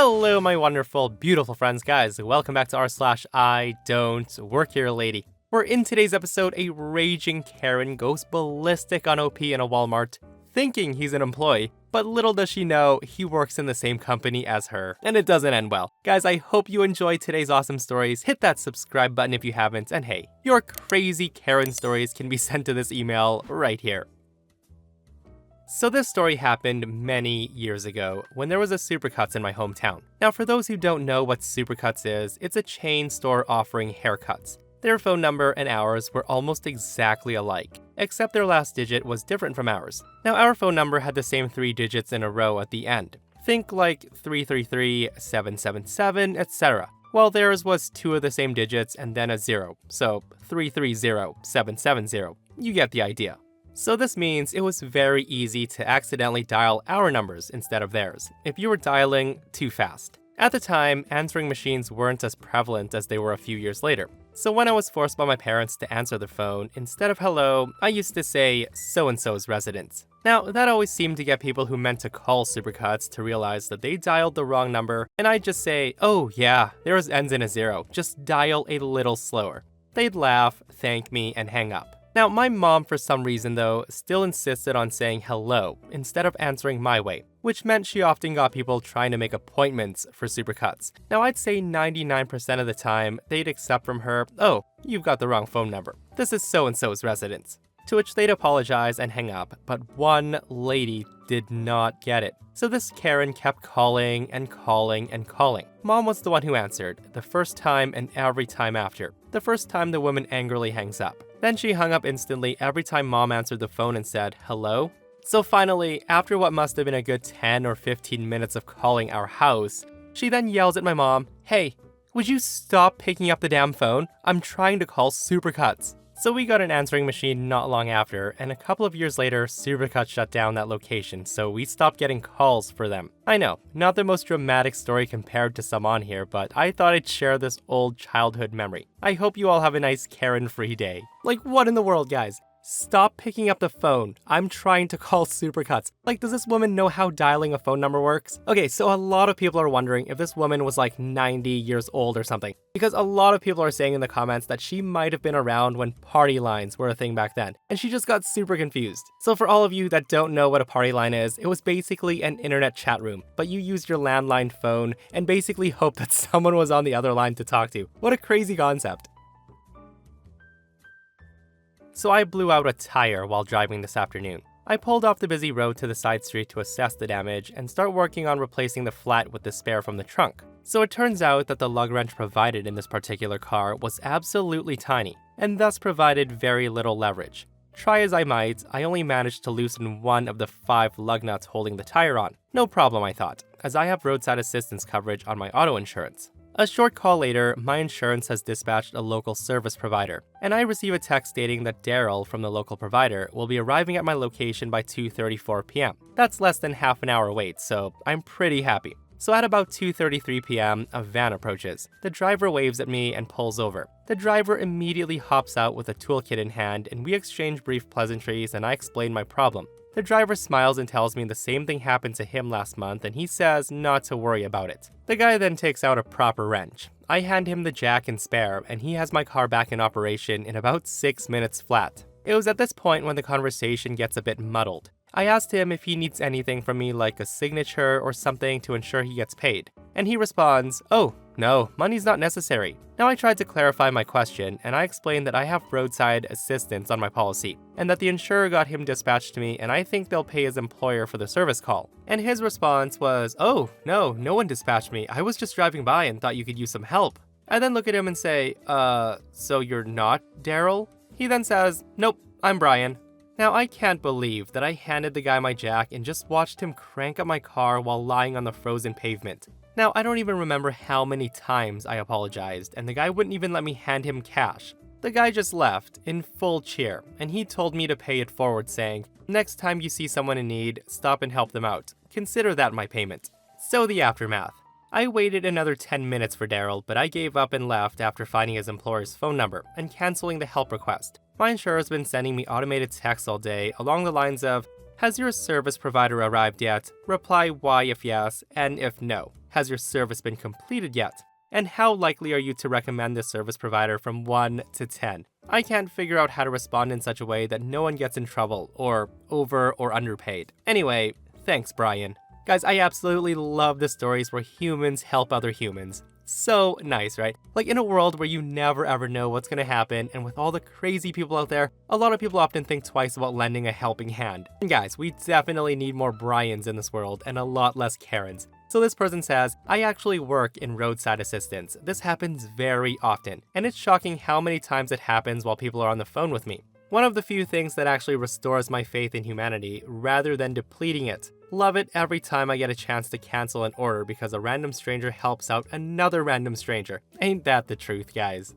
Hello, my wonderful, beautiful friends, guys. Welcome back to r/IDontWorkHereLady, where in today's episode, a raging Karen goes ballistic on OP in a Walmart, thinking he's an employee, but little does she know he works in the same company as her, and it doesn't end well. Guys, I hope you enjoyed today's awesome stories. Hit that subscribe button if you haven't, and hey, your crazy Karen stories can be sent to this email right here. So this story happened many years ago when there was a Supercuts in my hometown. Now for those who don't know what Supercuts is, it's a chain store offering haircuts. Their phone number and ours were almost exactly alike, except their last digit was different from ours. Now our phone number had the same 3 digits in a row at the end. Think like 333, 777, etc. While theirs was 2 of the same digits and then a 0, so 330, 770. You get the idea. So this means it was very easy to accidentally dial our numbers instead of theirs, if you were dialing too fast. At the time, answering machines weren't as prevalent as they were a few years later. So when I was forced by my parents to answer the phone, instead of hello, I used to say so-and-so's residence. Now, that always seemed to get people who meant to call Supercuts to realize that they dialed the wrong number, and I'd just say, oh yeah, theirs ends in a 0, just dial a little slower. They'd laugh, thank me, and hang up. Now, my mom, for some reason though, still insisted on saying hello instead of answering my way, which meant she often got people trying to make appointments for Supercuts. Now, I'd say 99% of the time, they'd accept from her, oh, you've got the wrong phone number. This is so-and-so's residence. To which they'd apologize and hang up, but one lady did not get it. So this Karen kept calling and calling and calling. Mom was the one who answered, the first time and every time after. The first time the woman angrily hangs up. Then she hung up instantly every time Mom answered the phone and said, hello? So finally, after what must have been a good 10 or 15 minutes of calling our house, she then yells at my mom, hey, would you stop picking up the damn phone? I'm trying to call Supercuts. So we got an answering machine not long after, and a couple of years later, Supercuts shut down that location, so we stopped getting calls for them. I know, not the most dramatic story compared to some on here, but I thought I'd share this old childhood memory. I hope you all have a nice Karen-free day. Like, what in the world, guys? Stop picking up the phone. I'm trying to call Supercuts. Like, does this woman know how dialing a phone number works? Okay, so a lot of people are wondering if this woman was like 90 years old or something. Because a lot of people are saying in the comments that she might have been around when party lines were a thing back then. And she just got super confused. So for all of you that don't know what a party line is, it was basically an internet chat room. But you used your landline phone and basically hoped that someone was on the other line to talk to. What a crazy concept. So I blew out a tire while driving this afternoon. I pulled off the busy road to the side street to assess the damage and start working on replacing the flat with the spare from the trunk. So it turns out that the lug wrench provided in this particular car was absolutely tiny, and thus provided very little leverage. Try as I might, I only managed to loosen one of the 5 lug nuts holding the tire on. No problem, I thought, as I have roadside assistance coverage on my auto insurance. A short call later, my insurance has dispatched a local service provider, and I receive a text stating that Daryl from the local provider will be arriving at my location by 2:34 p.m. That's less than half an hour wait, so I'm pretty happy. So at about 2:33 p.m., a van approaches. The driver waves at me and pulls over. The driver immediately hops out with a toolkit in hand, and we exchange brief pleasantries and I explain my problem. The driver smiles and tells me the same thing happened to him last month, and he says not to worry about it. The guy then takes out a proper wrench. I hand him the jack and spare, and he has my car back in operation in about 6 minutes flat. It was at this point when the conversation gets a bit muddled. I asked him if he needs anything from me like a signature or something to ensure he gets paid. And he responds, oh, no, money's not necessary. Now I tried to clarify my question, and I explained that I have roadside assistance on my policy, and that the insurer got him dispatched to me and I think they'll pay his employer for the service call. And his response was, oh, no one dispatched me. I was just driving by and thought you could use some help. I then look at him and say, so you're not Daryl? He then says, nope, I'm Brian. Now, I can't believe that I handed the guy my jack and just watched him crank up my car while lying on the frozen pavement. Now, I don't even remember how many times I apologized, and the guy wouldn't even let me hand him cash. The guy just left, in full cheer, and he told me to pay it forward, saying, next time you see someone in need, stop and help them out. Consider that my payment. So the aftermath. I waited another 10 minutes for Daryl, but I gave up and left after finding his employer's phone number and canceling the help request. My insurer's been sending me automated texts all day along the lines of, has your service provider arrived yet? Reply Y if yes, and if no. Has your service been completed yet? And how likely are you to recommend this service provider from 1 to 10? I can't figure out how to respond in such a way that no one gets in trouble or over or underpaid. Anyway, thanks, Brian. Guys, I absolutely love the stories where humans help other humans. So nice, right? Like in a world where you never ever know what's gonna happen, and with all the crazy people out there, a lot of people often think twice about lending a helping hand. And guys, we definitely need more Brians in this world and a lot less Karens. So this person says, I actually work in roadside assistance. This happens very often, and it's shocking how many times it happens while people are on the phone with me. One of the few things that actually restores my faith in humanity rather than depleting it. Love it every time I get a chance to cancel an order because a random stranger helps out another random stranger. Ain't that the truth, guys?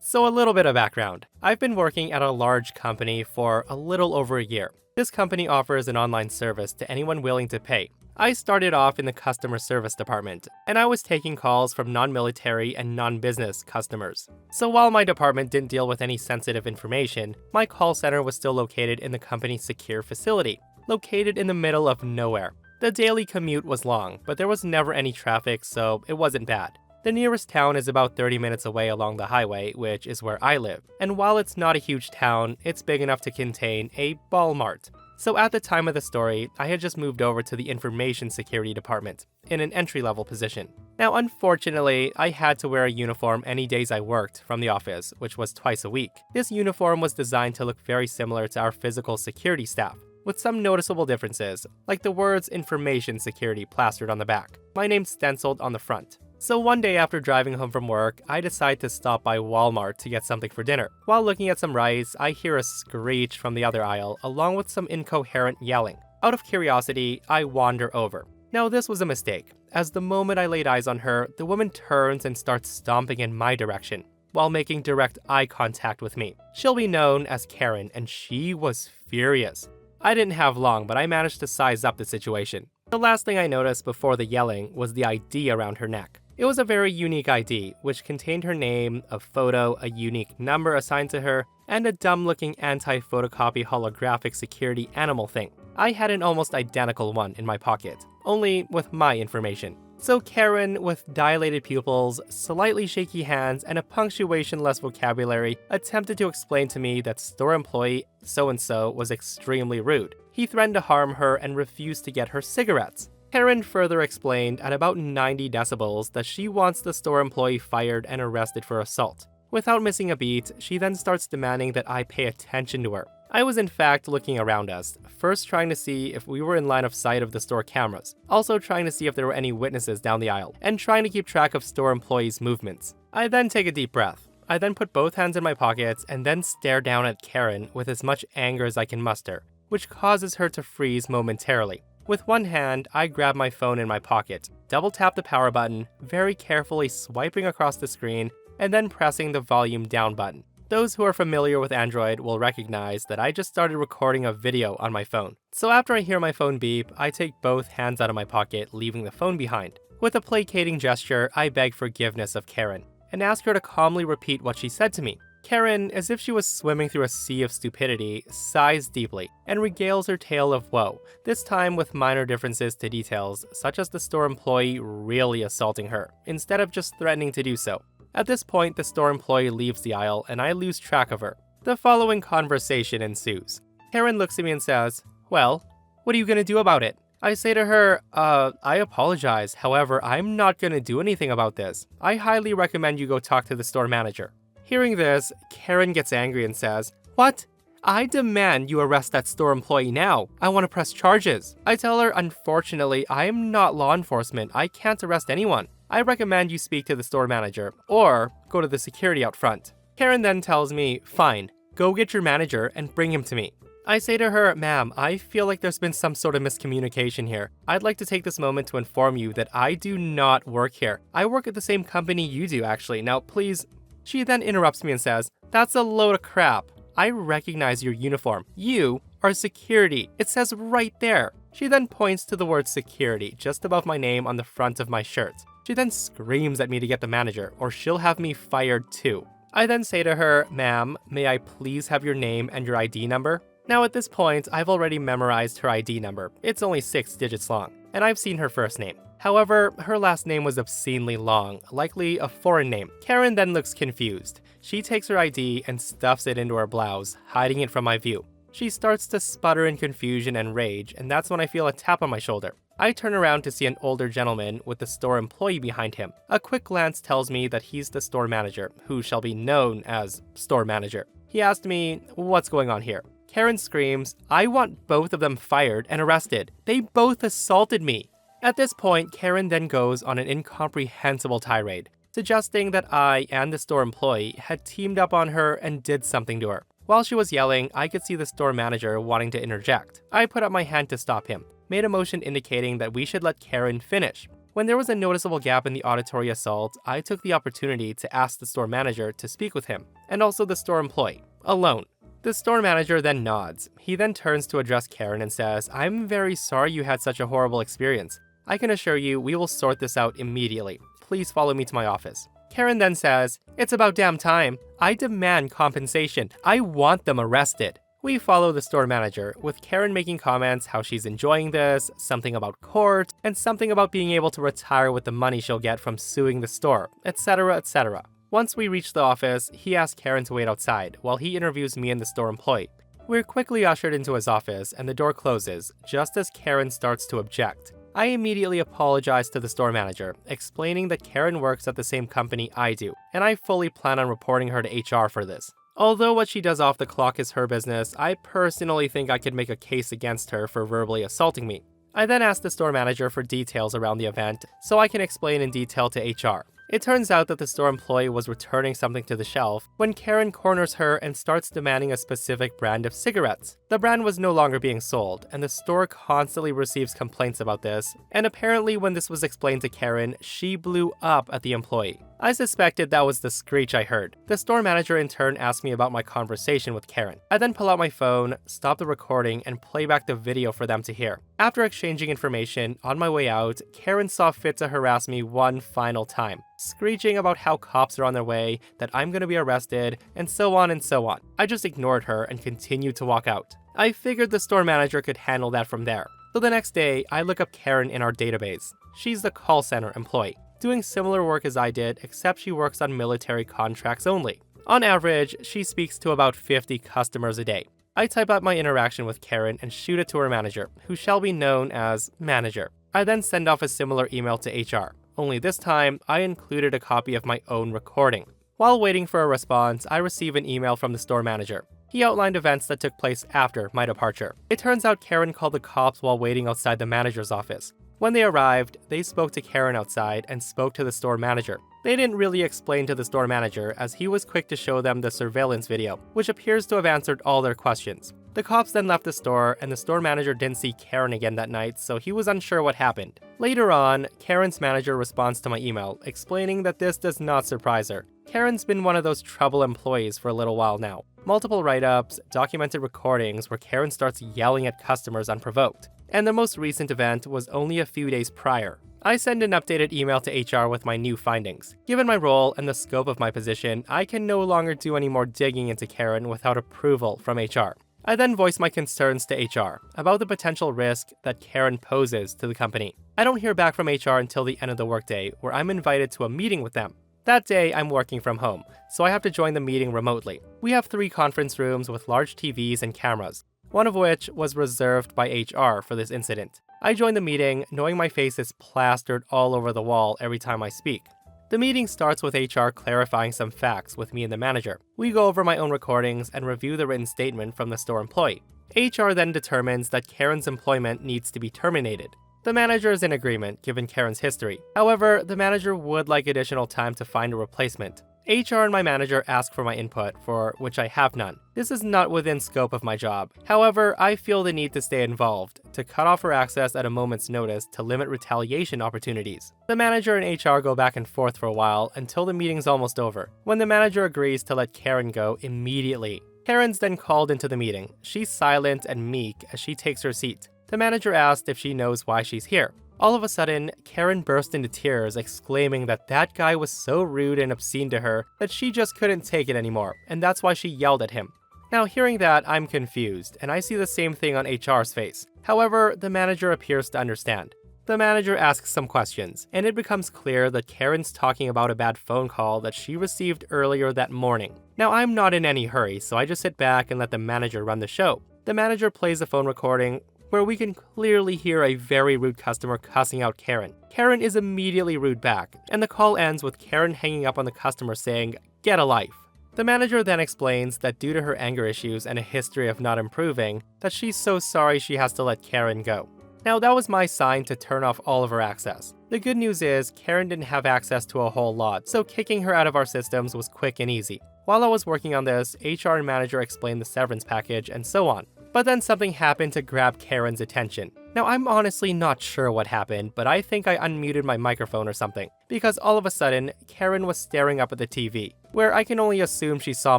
So a little bit of background. I've been working at a large company for a little over a year. This company offers an online service to anyone willing to pay. I started off in the customer service department, and I was taking calls from non-military and non-business customers. So while my department didn't deal with any sensitive information, my call center was still located in the company's secure facility, located in the middle of nowhere. The daily commute was long, but there was never any traffic, so it wasn't bad. The nearest town is about 30 minutes away along the highway, which is where I live. And while it's not a huge town, it's big enough to contain a Walmart. So at the time of the story, I had just moved over to the information security department, in an entry-level position. Now unfortunately, I had to wear a uniform any days I worked from the office, which was twice a week. This uniform was designed to look very similar to our physical security staff, with some noticeable differences, like the words information security plastered on the back, my name stenciled on the front. So one day after driving home from work, I decide to stop by Walmart to get something for dinner. While looking at some rice, I hear a screech from the other aisle, along with some incoherent yelling. Out of curiosity, I wander over. Now this was a mistake, as the moment I laid eyes on her, the woman turns and starts stomping in my direction, while making direct eye contact with me. She'll be known as Karen, and she was furious. I didn't have long, but I managed to size up the situation. The last thing I noticed before the yelling was the ID around her neck. It was a very unique ID, which contained her name, a photo, a unique number assigned to her, and a dumb-looking anti-photocopy holographic security animal thing. I had an almost identical one in my pocket, only with my information. So Karen, with dilated pupils, slightly shaky hands, and a punctuation-less vocabulary, attempted to explain to me that store employee so-and-so was extremely rude. He threatened to harm her and refused to get her cigarettes. Karen further explained at about 90 decibels that she wants the store employee fired and arrested for assault. Without missing a beat, she then starts demanding that I pay attention to her. I was in fact looking around us, first trying to see if we were in line of sight of the store cameras, also trying to see if there were any witnesses down the aisle, and trying to keep track of store employees' movements. I then take a deep breath. I then put both hands in my pockets and then stare down at Karen with as much anger as I can muster, which causes her to freeze momentarily. With one hand, I grab my phone in my pocket, double tap the power button, very carefully swiping across the screen, and then pressing the volume down button. Those who are familiar with Android will recognize that I just started recording a video on my phone. So after I hear my phone beep, I take both hands out of my pocket, leaving the phone behind. With a placating gesture, I beg forgiveness of Karen, and ask her to calmly repeat what she said to me. Karen, as if she was swimming through a sea of stupidity, sighs deeply and regales her tale of woe, this time with minor differences to details, such as the store employee really assaulting her, instead of just threatening to do so. At this point, the store employee leaves the aisle and I lose track of her. The following conversation ensues. Karen looks at me and says, "Well, what are you gonna do about it?" I say to her, I apologize, however, I'm not gonna do anything about this. I highly recommend you go talk to the store manager. Hearing this, Karen gets angry and says, "What? I demand you arrest that store employee now. I want to press charges." I tell her, unfortunately, I am not law enforcement. I can't arrest anyone. I recommend you speak to the store manager, or go to the security out front. Karen then tells me, "Fine, go get your manager and bring him to me." I say to her, "Ma'am, I feel like there's been some sort of miscommunication here. I'd like to take this moment to inform you that I do not work here. I work at the same company you do, actually. Now, please..." She then interrupts me and says, "That's a load of crap. I recognize your uniform. You are security. It says right there." She then points to the word security just above my name on the front of my shirt. She then screams at me to get the manager, or she'll have me fired too. I then say to her, "Ma'am, may I please have your name and your ID number?" Now at this point, I've already memorized her ID number. It's only 6 digits long. and I've seen her first name. However, her last name was obscenely long, likely a foreign name. Karen then looks confused. She takes her ID and stuffs it into her blouse, hiding it from my view. She starts to sputter in confusion and rage, and that's when I feel a tap on my shoulder. I turn around to see an older gentleman with the store employee behind him. A quick glance tells me that he's the store manager, who shall be known as store manager. He asked me, "What's going on here?" Karen screams, "I want both of them fired and arrested. They both assaulted me." At this point, Karen then goes on an incomprehensible tirade, suggesting that I and the store employee had teamed up on her and did something to her. While she was yelling, I could see the store manager wanting to interject. I put up my hand to stop him, made a motion indicating that we should let Karen finish. When there was a noticeable gap in the auditory assault, I took the opportunity to ask the store manager to speak with him, and also the store employee, alone. The store manager then nods. He then turns to address Karen and says, "I'm very sorry you had such a horrible experience. I can assure you we will sort this out immediately. Please follow me to my office." Karen then says, "It's about damn time. I demand compensation. I want them arrested." We follow the store manager, with Karen making comments how she's enjoying this, something about court, and something about being able to retire with the money she'll get from suing the store, etc., etc. Once we reach the office, he asks Karen to wait outside while he interviews me and the store employee. We're quickly ushered into his office and the door closes, just as Karen starts to object. I immediately apologize to the store manager, explaining that Karen works at the same company I do, and I fully plan on reporting her to HR for this. Although what she does off the clock is her business, I personally think I could make a case against her for verbally assaulting me. I then asked the store manager for details around the event, so I can explain in detail to HR. It turns out that the store employee was returning something to the shelf when Karen corners her and starts demanding a specific brand of cigarettes. The brand was no longer being sold, and the store constantly receives complaints about this, and apparently when this was explained to Karen, she blew up at the employee. I suspected that was the screech I heard. The store manager in turn asked me about my conversation with Karen. I then pull out my phone, stop the recording, and play back the video for them to hear. After exchanging information, on my way out, Karen saw fit to harass me one final time, screeching about how cops are on their way, that I'm gonna be arrested, and so on and so on. I just ignored her and continued to walk out. I figured the store manager could handle that from there. So the next day, I look up Karen in our database. She's the call center employee, doing similar work as I did, except she works on military contracts only. On average, she speaks to about 50 customers a day. I type out my interaction with Karen and shoot it to her manager, who shall be known as manager. I then send off a similar email to HR, only this time I included a copy of my own recording. While waiting for a response, I receive an email from the store manager. He outlined events that took place after my departure. It turns out Karen called the cops while waiting outside the manager's office. When they arrived, they spoke to Karen outside and spoke to the store manager. They didn't really explain to the store manager, as he was quick to show them the surveillance video, which appears to have answered all their questions. The cops then left the store, and the store manager didn't see Karen again that night, so he was unsure what happened. Later on, Karen's manager responds to my email, explaining that this does not surprise her. Karen's been one of those trouble employees for a little while now. Multiple write-ups, documented recordings where Karen starts yelling at customers unprovoked. And the most recent event was only a few days prior. I send an updated email to HR with my new findings. Given my role and the scope of my position, I can no longer do any more digging into Karen without approval from HR. I then voice my concerns to HR about the potential risk that Karen poses to the company. I don't hear back from HR until the end of the workday, where I'm invited to a meeting with them. That day, I'm working from home, so I have to join the meeting remotely. We have 3 conference rooms with large TVs and cameras, one of which was reserved by HR for this incident. I join the meeting, knowing my face is plastered all over the wall every time I speak. The meeting starts with HR clarifying some facts with me and the manager. We go over my own recordings and review the written statement from the store employee. HR then determines that Karen's employment needs to be terminated. The manager is in agreement, given Karen's history. However, the manager would like additional time to find a replacement. HR and my manager ask for my input, for which I have none. This is not within scope of my job. However, I feel the need to stay involved, to cut off her access at a moment's notice to limit retaliation opportunities. The manager and HR go back and forth for a while until the meeting's almost over, when the manager agrees to let Karen go immediately. Karen's then called into the meeting. She's silent and meek as she takes her seat. The manager asked if she knows why she's here. All of a sudden, Karen burst into tears, exclaiming that that guy was so rude and obscene to her that she just couldn't take it anymore, and that's why she yelled at him. Now, hearing that, I'm confused, and I see the same thing on HR's face. However, the manager appears to understand. The manager asks some questions, and it becomes clear that Karen's talking about a bad phone call that she received earlier that morning. Now, I'm not in any hurry, so I just sit back and let the manager run the show. The manager plays a phone recording where we can clearly hear a very rude customer cussing out Karen. Karen is immediately rude back, and the call ends with Karen hanging up on the customer saying, "Get a life." The manager then explains that due to her anger issues and a history of not improving, that she's so sorry she has to let Karen go. Now, that was my sign to turn off all of her access. The good news is, Karen didn't have access to a whole lot, so kicking her out of our systems was quick and easy. While I was working on this, HR and manager explained the severance package and so on. But then something happened to grab Karen's attention. Now, I'm honestly not sure what happened, but I think I unmuted my microphone or something, because all of a sudden, Karen was staring up at the TV, where I can only assume she saw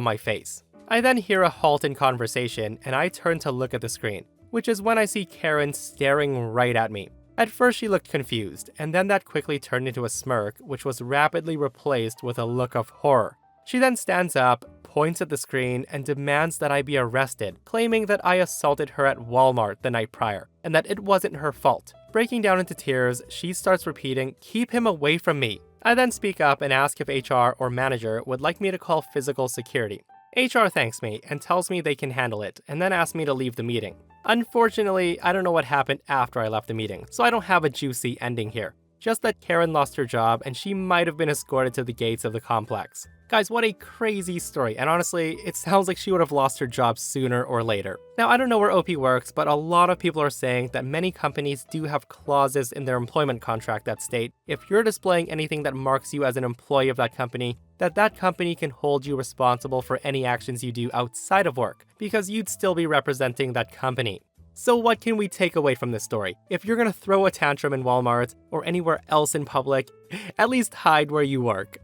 my face. I then hear a halt in conversation, and I turn to look at the screen, which is when I see Karen staring right at me. At first she looked confused, and then that quickly turned into a smirk, which was rapidly replaced with a look of horror. She then stands up, points at the screen, and demands that I be arrested, claiming that I assaulted her at Walmart the night prior, and that it wasn't her fault. Breaking down into tears, she starts repeating, "Keep him away from me." I then speak up and ask if HR or manager would like me to call physical security. HR thanks me and tells me they can handle it, and then asks me to leave the meeting. Unfortunately, I don't know what happened after I left the meeting, so I don't have a juicy ending here. Just that Karen lost her job and she might have been escorted to the gates of the complex. Guys, what a crazy story, and honestly, it sounds like she would have lost her job sooner or later. Now, I don't know where OP works, but a lot of people are saying that many companies do have clauses in their employment contract that state if you're displaying anything that marks you as an employee of that company, that company can hold you responsible for any actions you do outside of work, because you'd still be representing that company. So what can we take away from this story? If you're gonna throw a tantrum in Walmart or anywhere else in public, at least hide where you work.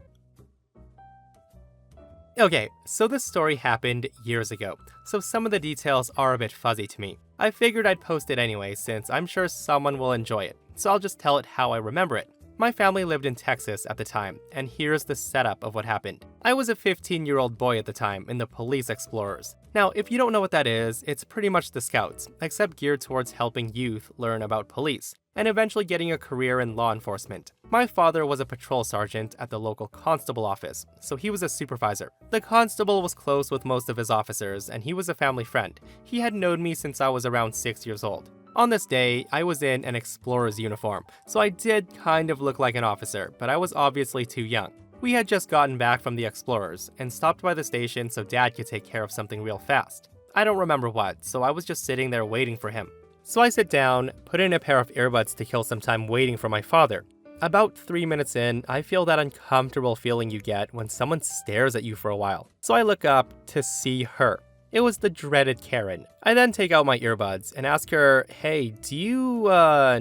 Okay, so this story happened years ago, so some of the details are a bit fuzzy to me. I figured I'd post it anyway since I'm sure someone will enjoy it, so I'll just tell it how I remember it. My family lived in Texas at the time, and here's the setup of what happened. I was a 15-year-old boy at the time in the Police Explorers. Now, if you don't know what that is, it's pretty much the Scouts, except geared towards helping youth learn about police, and eventually getting a career in law enforcement. My father was a patrol sergeant at the local constable office, so he was a supervisor. The constable was close with most of his officers, and he was a family friend. He had known me since I was around 6 years old. On this day, I was in an explorer's uniform, so I did kind of look like an officer, but I was obviously too young. We had just gotten back from the explorers and stopped by the station so Dad could take care of something real fast. I don't remember what, so I was just sitting there waiting for him. So I sit down, put in a pair of earbuds to kill some time waiting for my father. About 3 minutes in, I feel that uncomfortable feeling you get when someone stares at you for a while. So I look up to see her. It was the dreaded Karen. I then take out my earbuds and ask her, "Hey, do you,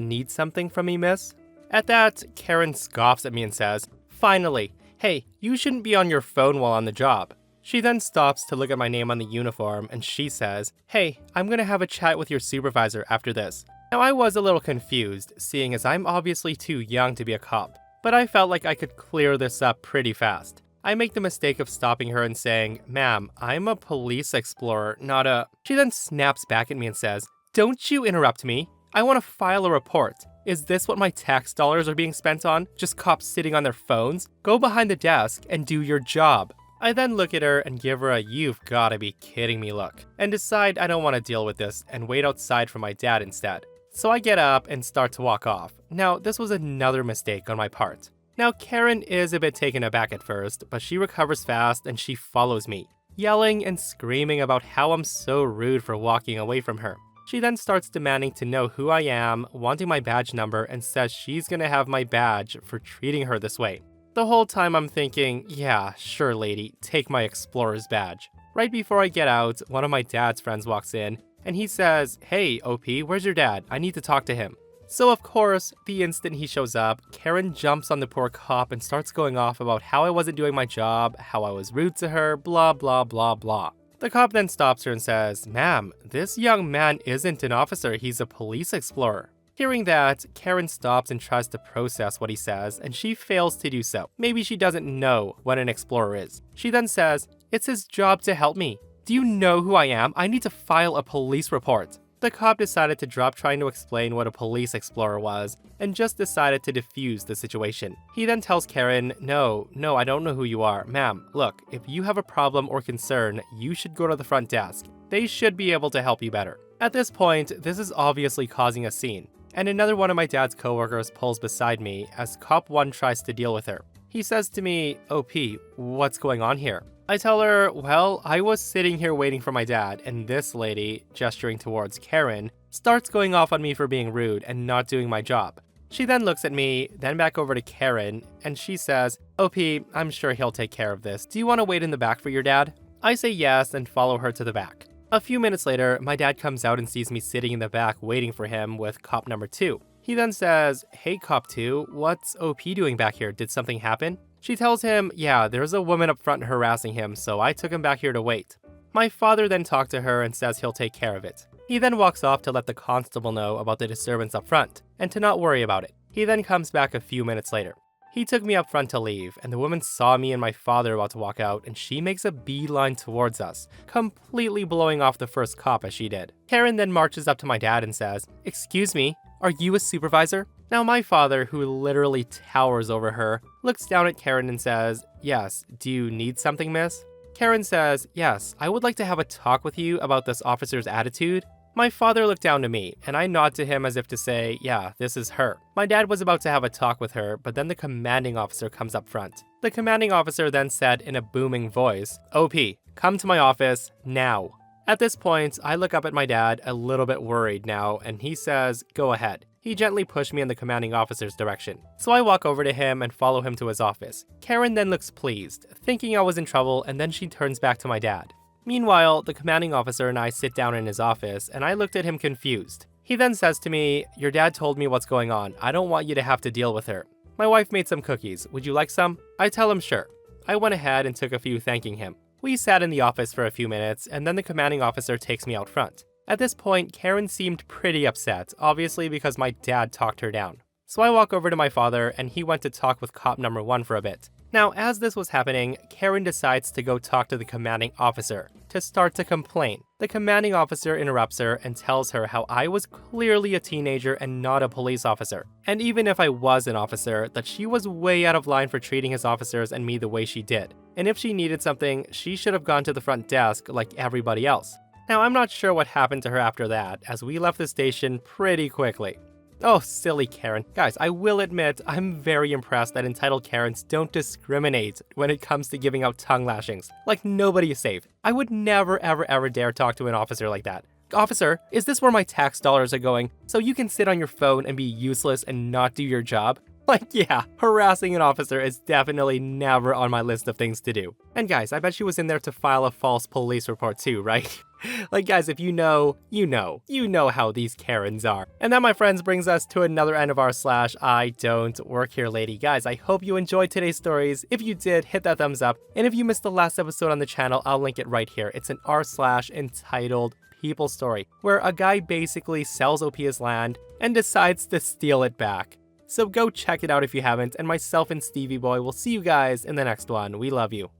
need something from me, miss?" At that, Karen scoffs at me and says, "Finally, hey, you shouldn't be on your phone while on the job." She then stops to look at my name on the uniform and she says, "Hey, I'm gonna have a chat with your supervisor after this." Now, I was a little confused, seeing as I'm obviously too young to be a cop, but I felt like I could clear this up pretty fast. I make the mistake of stopping her and saying, "Ma'am, I'm a police explorer, not a..." She then snaps back at me and says, "Don't you interrupt me. I want to file a report. Is this what my tax dollars are being spent on? Just cops sitting on their phones? Go behind the desk and do your job." I then look at her and give her a "you've gotta be kidding me" look, and decide I don't want to deal with this and wait outside for my dad instead. So I get up and start to walk off. Now, this was another mistake on my part. Now, Karen is a bit taken aback at first, but she recovers fast and she follows me, yelling and screaming about how I'm so rude for walking away from her. She then starts demanding to know who I am, wanting my badge number, and says she's gonna have my badge for treating her this way. The whole time I'm thinking, yeah, sure lady, take my explorer's badge. Right before I get out, one of my dad's friends walks in, and he says, "Hey, OP, where's your dad? I need to talk to him." So of course, the instant he shows up, Karen jumps on the poor cop and starts going off about how I wasn't doing my job, how I was rude to her, blah blah blah blah. The cop then stops her and says, "Ma'am, this young man isn't an officer, he's a police explorer." Hearing that, Karen stops and tries to process what he says, and she fails to do so. Maybe she doesn't know what an explorer is. She then says, "It's his job to help me. Do you know who I am? I need to file a police report." The cop decided to drop trying to explain what a police explorer was and just decided to defuse the situation. He then tells Karen, no, I don't know who you are. Ma'am, look, if you have a problem or concern, you should go to the front desk. They should be able to help you better. At this point, this is obviously causing a scene, and another one of my dad's coworkers pulls beside me as Cop 1 tries to deal with her. He says to me, OP, what's going on here? I tell her, well, I was sitting here waiting for my dad, and this lady, gesturing towards Karen, starts going off on me for being rude and not doing my job. She then looks at me, then back over to Karen, and she says, OP, I'm sure he'll take care of this. Do you want to wait in the back for your dad? I say yes and follow her to the back. A few minutes later, my dad comes out and sees me sitting in the back waiting for him with cop number 2. He then says, hey cop 2, what's OP doing back here? Did something happen? She tells him, yeah, there's a woman up front harassing him, so I took him back here to wait. My father then talked to her and says he'll take care of it. He then walks off to let the constable know about the disturbance up front, and to not worry about it. He then comes back a few minutes later. He took me up front to leave, and the woman saw me and my father about to walk out, and she makes a beeline towards us, completely blowing off the first cop as she did. Karen then marches up to my dad and says, excuse me, are you a supervisor? Now my father, who literally towers over her, looks down at Karen and says, yes, do you need something, miss? Karen says, yes, I would like to have a talk with you about this officer's attitude. My father looked down to me, and I nod to him as if to say, yeah, this is her. My dad was about to have a talk with her, but then the commanding officer comes up front. The commanding officer then said in a booming voice, OP, come to my office now. At this point, I look up at my dad, a little bit worried now, and he says, go ahead. He gently pushed me in the commanding officer's direction, so I walk over to him and follow him to his office. Karen then looks pleased, thinking I was in trouble, and then she turns back to my dad. Meanwhile, the commanding officer and I sit down in his office, and I looked at him confused. He then says to me, your dad told me what's going on. I don't want you to have to deal with her. My wife made some cookies. Would you like some? I tell him sure. I went ahead and took a few thanking him. We sat in the office for a few minutes, and then the commanding officer takes me out front. At this point, Karen seemed pretty upset, obviously because my dad talked her down. So I walk over to my father, and he went to talk with cop number 1 for a bit. Now, as this was happening, Karen decides to go talk to the commanding officer to start to complain. The commanding officer interrupts her and tells her how I was clearly a teenager and not a police officer. And even if I was an officer, that she was way out of line for treating his officers and me the way she did. And if she needed something, she should have gone to the front desk like everybody else. Now, I'm not sure what happened to her after that, as we left the station pretty quickly. Oh, silly Karen. Guys, I will admit, I'm very impressed that entitled Karens don't discriminate when it comes to giving out tongue lashings. Like, nobody is safe. I would never, ever dare talk to an officer like that. Officer, is this where my tax dollars are going? So you can sit on your phone and be useless and not do your job? Like, yeah, harassing an officer is definitely never on my list of things to do. And guys, I bet she was in there to file a false police report too, right? Like, guys, if you know, you know. You know how these Karens are. And that, my friends, brings us to another end of our /IDontWorkHereLady. Guys, I hope you enjoyed today's stories. If you did, hit that thumbs up. And if you missed the last episode on the channel, I'll link it right here. It's an r/entitled people story, where a guy basically sells OP his land and decides to steal it back. So go check it out if you haven't, and myself and Stevie Boy will see you guys in the next one. We love you.